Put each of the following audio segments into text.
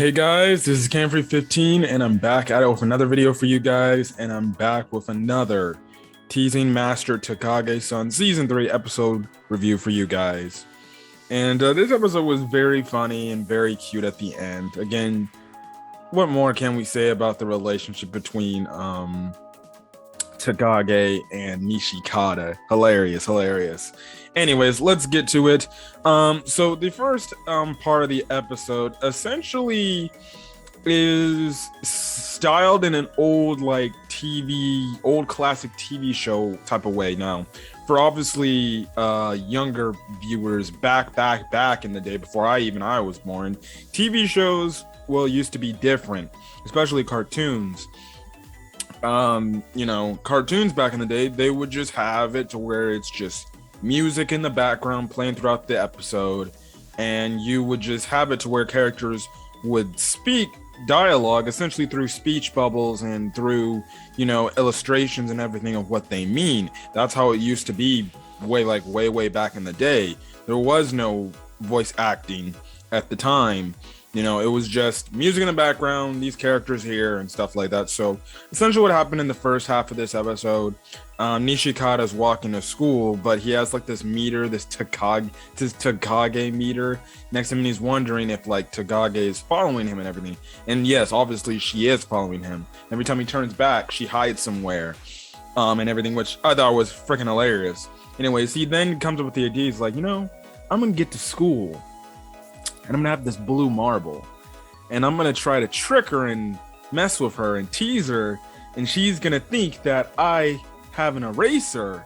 Hey guys, this is Camfrey15 and I'm back at it with another video for you guys, and I'm back with another Teasing Master Takagi-san Season 3 episode review for you guys. And this episode was very funny and very cute at the end. Again, what more can we say about the relationship between Takagi and Nishikata? Hilarious. Anyways, let's get to it. So the first part of the episode essentially is styled in an old old classic TV show type of way. Now, for obviously younger viewers back in the day before I was born, TV shows used to be different, especially cartoons. Cartoons back in the day, they would just have it to where it's just music in the background playing throughout the episode, and you would just have it to where characters would speak dialogue essentially through speech bubbles and through illustrations and everything of what they mean. That's how it used to be way back in the day. There was no voice acting at the time. It was just music in the background, these characters here and stuff like that. So essentially what happened in the first half of this episode, Nishikata's walking to school, but he has this meter, this Takagi meter next to him, and he's wondering if Takagi is following him and everything. And yes, obviously she is following him. Every time he turns back, she hides somewhere and everything, which I thought was freaking hilarious. Anyways, he then comes up with the idea. He's like, I'm gonna get to school and I'm gonna have this blue marble, and I'm gonna try to trick her and mess with her and tease her, and she's gonna think that I have an eraser,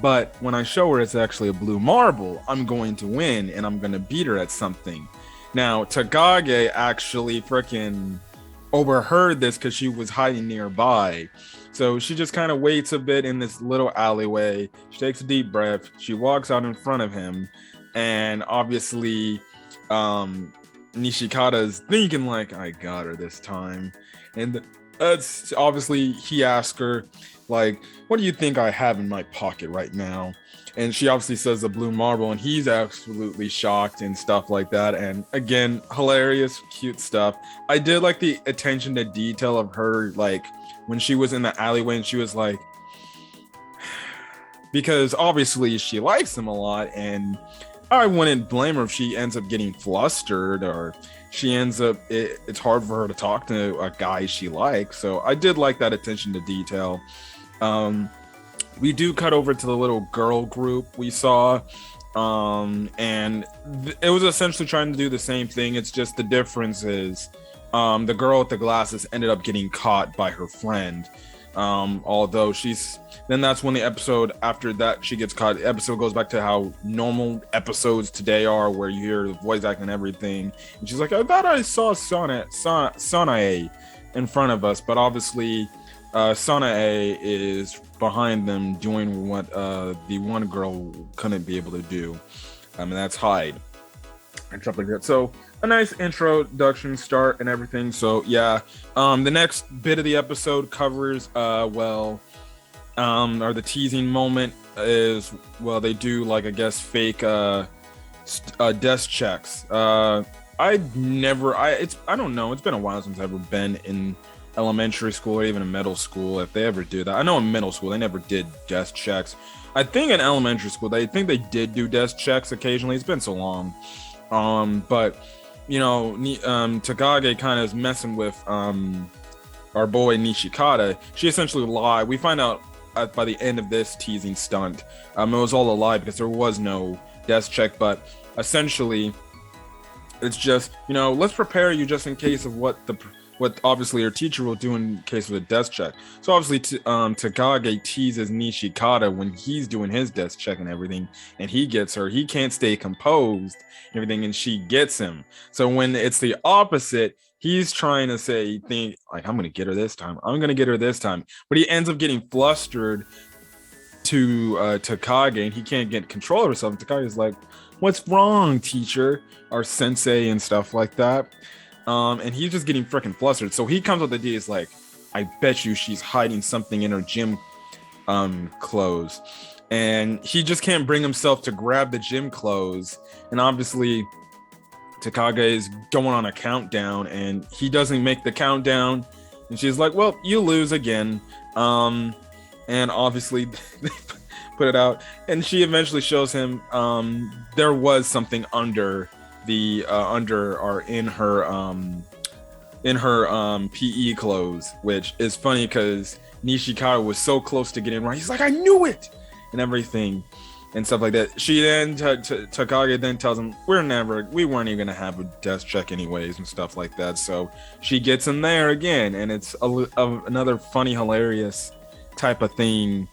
but when I show her it's actually a blue marble, I'm going to win and I'm gonna beat her at something. Now, Takagi actually freaking overheard this because she was hiding nearby. So she just kind of waits a bit in this little alleyway. She takes a deep breath. She walks out in front of him, and obviously Nishikata's thinking I got her this time. And that's obviously, he asked her what do you think I have in my pocket right now? And she obviously says the blue marble, and he's absolutely shocked and stuff like that. And again, hilarious, cute stuff. I did like the attention to detail of her, when she was in the alleyway and she was because obviously she likes him a lot, and I wouldn't blame her if she ends up getting flustered, or she ends up, it's hard for her to talk to a guy she likes. So I did like that attention to detail. We do cut over to the little girl group we saw, and it was essentially trying to do the same thing. It's just the difference is the girl with the glasses ended up getting caught by her friend. Although then that's when the episode after that she gets caught. The episode goes back to how normal episodes today are, where you hear the voice acting and everything. And she's like, I thought I saw Sanae in front of us, but obviously Sanae is behind them doing what the one girl couldn't be able to do, and that's hide and stuff like that. So a nice introduction start and everything. So yeah, the next bit of the episode covers or the teasing moment is, they do I guess fake desk checks. I don't know, it's been a while since I've ever been in elementary school or even in middle school, if they ever do that. I know in middle school they never did desk checks. I think in elementary school they did do desk checks occasionally. It's been so long. But Takagi kind of is messing with our boy Nishikata. She essentially lied. We find out by the end of this teasing stunt, it was all a lie because there was no desk check. But essentially, it's just let's prepare you just in case of what obviously your teacher will do in case of a desk check. So obviously Takagi teases Nishikata when he's doing his desk check and everything, and he gets her. He can't stay composed and everything, and she gets him. So when it's the opposite, he's trying to think I'm gonna get her this time, but he ends up getting flustered to Takagi, and he can't get control of himself. Takagi's like, what's wrong, teacher, or sensei, and stuff like that. And he's just getting freaking flustered. So he comes with the idea, is I bet you she's hiding something in her gym clothes. And he just can't bring himself to grab the gym clothes. And obviously Takage is going on a countdown, and he doesn't make the countdown, and she's like, well, you lose again. And obviously they put it out, and she eventually shows him there was something under the in her PE clothes, which is funny because Nishikata was so close to getting right. He's like, I knew it, and everything and stuff like that. She then Takage then tells him we weren't even gonna have a desk check anyways and stuff like that. So she gets him there again, and it's another funny, hilarious type of thing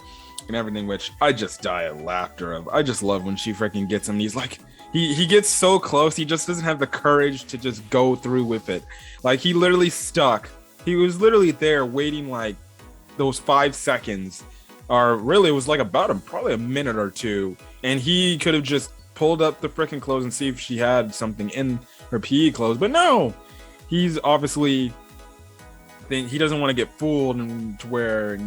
and everything, which I just die of laughter of. I just love when she freaking gets him, and he's like, he gets so close, he just doesn't have the courage to just go through with it. Like, he literally stuck. He was literally there waiting like those 5 seconds, or really it was like probably a minute or two, and he could have just pulled up the freaking clothes and see if she had something in her PE clothes, but no, he's obviously he doesn't want to get fooled, and to where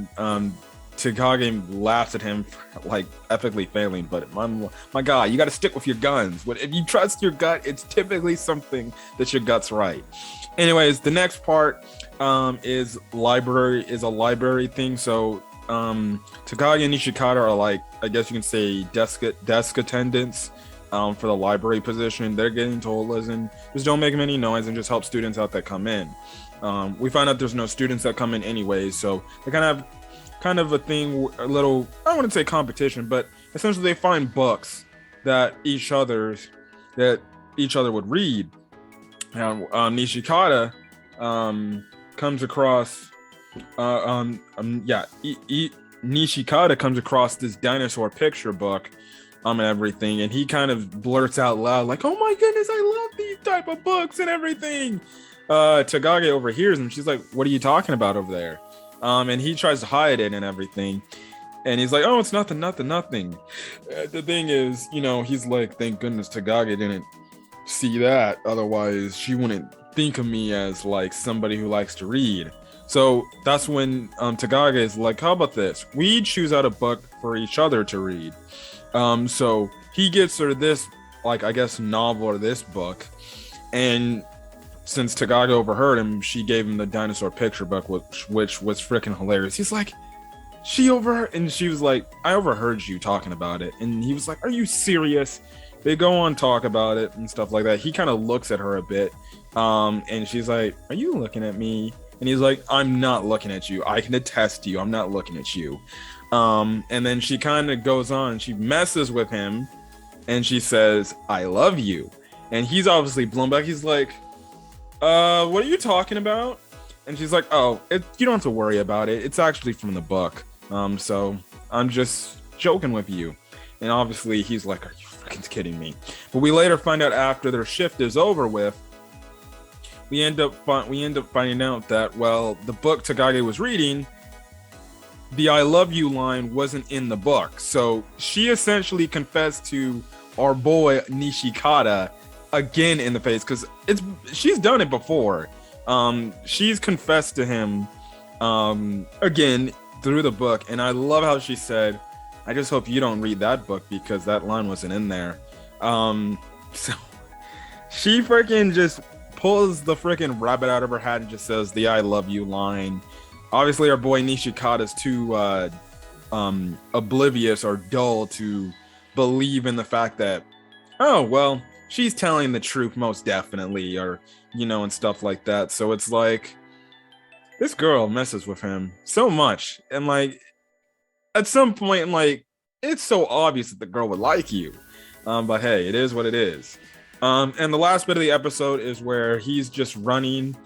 Takagi laughs at him for, like, epically failing. But my God, you got to stick with your guns. If you trust your gut, it's typically something that your gut's right. Anyways, the next part is a library thing. So Takagi and Nishikata are, like, I guess you can say desk attendants for the library position. They're getting told, listen, just don't make any noise and just help students out that come in. We find out there's no students that come in anyways, so they kind of a thing, a little, I wouldn't say competition, but essentially they find books that each other would read. Now, Nishikata comes across Nishikata comes across this dinosaur picture book and everything, and he kind of blurts out loud like, oh my goodness, I love these type of books and everything. Takagi overhears him. She's like, what are you talking about over there? And he tries to hide it and everything, and he's like, oh, it's nothing. The thing is, he's like, thank goodness Takagi didn't see that, otherwise she wouldn't think of me as like somebody who likes to read. So that's when Takagi is like, how about this, we choose out a book for each other to read. So he gets her this, like, I guess, novel or this book, and since Takagi overheard him, she gave him the dinosaur picture book, which was freaking hilarious. He's like, she overheard, and she was like, I overheard you talking about it. And he was like, are you serious? They go on talk about it and stuff like that. He kind of looks at her a bit, and she's like, are you looking at me? And he's like, I'm not looking at you. I can attest to you, I'm not looking at you. And then she kind of goes on, she messes with him, and she says, I love you. And he's obviously blown back. He's like, what are you talking about? And she's like, oh, you don't have to worry about it. It's actually from the book. So I'm just joking with you. And obviously he's like, are you freaking kidding me? But we later find out, after their shift is over with, we end up finding out that, well, the book Takagi was reading, the I love you line wasn't in the book. So she essentially confessed to our boy Nishikata again in the face, because she's done it before. She's confessed to him again through the book, and I love how she said, I just hope you don't read that book because that line wasn't in there. So she freaking just pulls the freaking rabbit out of her hat and just says the I love you line. Obviously our boy Nishikata is too oblivious or dull to believe in the fact that, oh well, she's telling the truth most definitely, or and stuff like that. So it's like, this girl messes with him so much, and like at some point, like, it's so obvious that the girl would like you, but hey, it is what it is. And the last bit of the episode is where he's just running.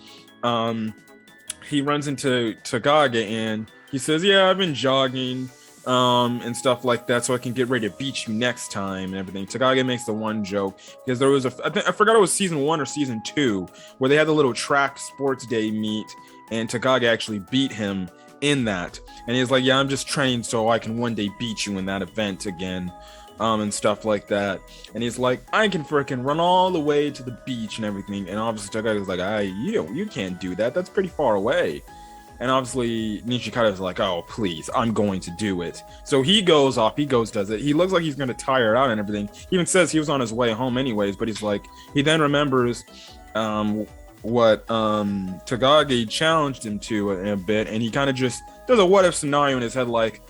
He runs into Takagi and he says, yeah, I've been jogging and stuff like that, so I can get ready to beat you next time and everything. Takagi makes the one joke because there was I forgot it was season 1 or season 2 where they had the little track sports day meet, and Takagi actually beat him in that, and he's like, yeah, I'm just training so I can one day beat you in that event again, and stuff like that. And he's like, I can freaking run all the way to the beach and everything, and obviously Takagi was like, you can't do that, that's pretty far away. And obviously Nishikata is like, oh please, I'm going to do it. So he goes off, does it. He looks like he's going to tire out and everything. He even says he was on his way home anyways, but he's like, he then remembers what Takagi challenged him to a bit, and he kind of just does a what if scenario in his head, like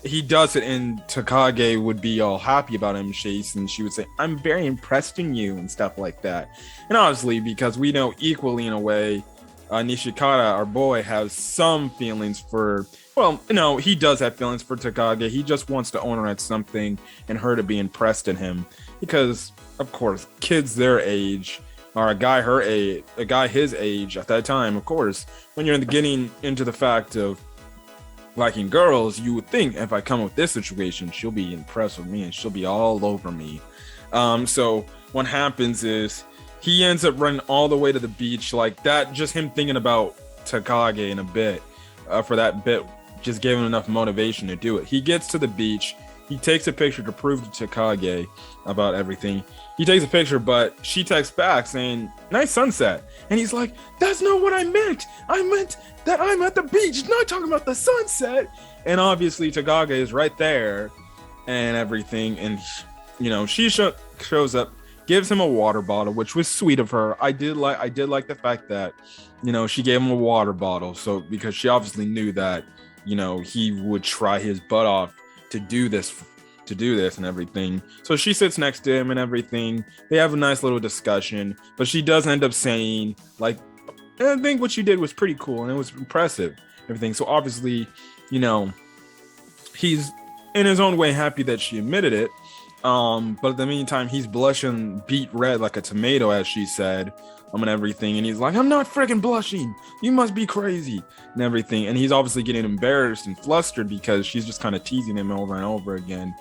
he does it and Takagi would be all happy about him, Chase, and she would say, I'm very impressed in you and stuff like that. And honestly, because we know equally in a way, Nishikata, our boy, has some feelings for, well, no, he does have feelings for Takagi. He just wants to own her at something and her to be impressed in him. Because, of course, kids their age, or a guy her age, a guy his age at that time, of course, when you're getting into the fact of liking girls, you would think if I come with this situation, she'll be impressed with me and she'll be all over me. So what happens is he ends up running all the way to the beach like that. Just him thinking about Takagi in a bit, for that bit, just gave him enough motivation to do it. He gets to the beach. He takes a picture to prove to Takagi about everything. He takes a picture, but she texts back saying, nice sunset. And he's like, that's not what I meant. I meant that I'm at the beach, not talking about the sunset. And obviously Takagi is right there and everything. And, you know, she shows up, gives him a water bottle, which was sweet of her. I did like the fact that, you know, she gave him a water bottle. So because she obviously knew that, you know, he would try his butt off to do this and everything. So she sits next to him and everything. They have a nice little discussion, but she does end up saying, like, I think what you did was pretty cool and it was impressive, everything. So obviously, you know, he's in his own way happy that she admitted it. But in the meantime, he's blushing beet red like a tomato, as she said, and everything. And he's like, I'm not freaking blushing. You must be crazy and everything. And he's obviously getting embarrassed and flustered because she's just kind of teasing him over and over again.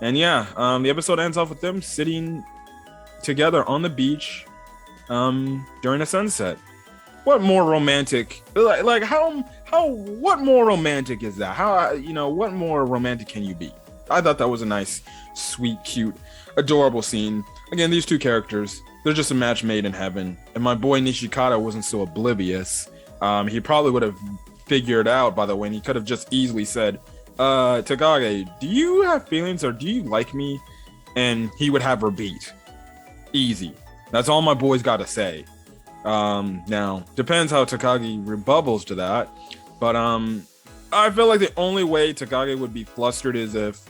And yeah, the episode ends off with them sitting together on the beach during a sunset. What more romantic? Like what more romantic is that? How, you know, what more romantic can you be? I thought that was a nice, sweet, cute, adorable scene. Again, these two characters, they're just a match made in heaven. And my boy Nishikata wasn't so oblivious. He probably would have figured out, by the way, and he could have just easily said, Takagi, do you have feelings or do you like me? And he would have her beat. Easy. That's all my boy's got to say. Now, depends how Takagi rebubbles to that. But I feel like the only way Takagi would be flustered is if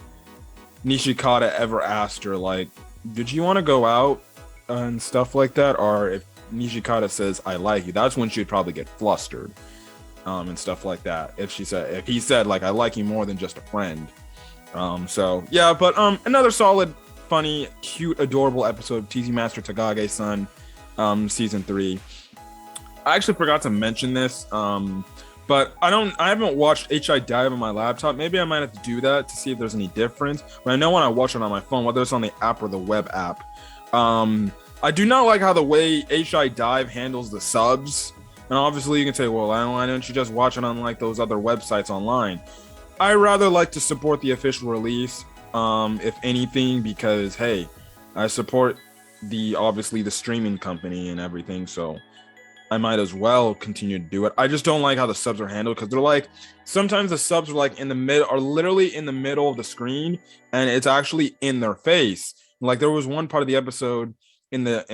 Nishikata ever asked her, like, did you want to go out and stuff like that? Or if Nishikata says, I like you, that's when she'd probably get flustered and stuff like that. If he said, like, I like you more than just a friend. So, yeah, but another solid, funny, cute, adorable episode of Teasing Master Takagi-san, season 3. I actually forgot to mention this, but I haven't watched HI Dive on my laptop. Maybe I might have to do that to see if there's any difference. But I know when I watch it on my phone, whether it's on the app or the web app, I do not like how the way HI Dive handles the subs. And obviously you can say, well, why don't you just watch it on like those other websites online? I rather like to support the official release, if anything, because hey, I support obviously the streaming company and everything, so I might as well continue to do it. I just don't like how the subs are handled, because they're like, sometimes the subs are like literally in the middle of the screen, and it's actually in their face. Like there was one part of the episode in the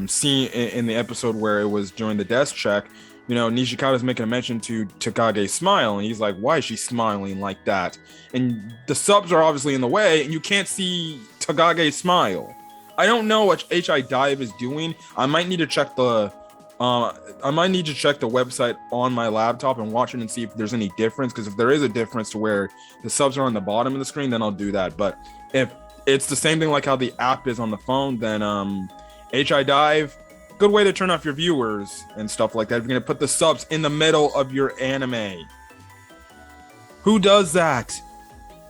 scene in the episode where it was during the desk check, you know, Nishikata's making a mention to Takage's smile, and he's like, why is she smiling like that? And the subs are obviously in the way, and you can't see Takage's smile. I don't know what HI Dive is doing. I might need to check the website on my laptop and watch it and see if there's any difference, because if there is a difference to where the subs are on the bottom of the screen, then I'll do that. But if it's the same thing like how the app is on the phone, then HI Dive, good way to turn off your viewers and stuff like that. If you're gonna put the subs in the middle of your anime, who does that?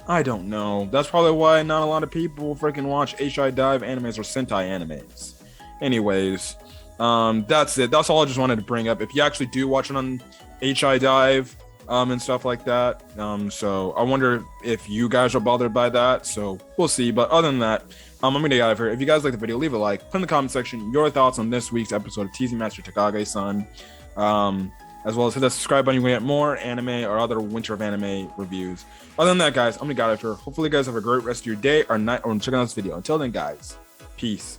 I don't know. That's probably why not a lot of people freaking watch HI Dive animes or Sentai animes. Anyways, that's it. That's all I just wanted to bring up. If you actually do watch it on HI Dive and stuff like that, so I wonder if you guys are bothered by that. So we'll see. But other than that, I'm gonna get out of here. If you guys like the video, leave a like. Put in the comment section your thoughts on this week's episode of Teasing Master Takagi-san. as well as hit that subscribe button. You can get more anime or other Winter of Anime reviews. Other than that, guys, I'm gonna get out of here. Hopefully, you guys have a great rest of your day or night or checking out this video. Until then, guys, peace.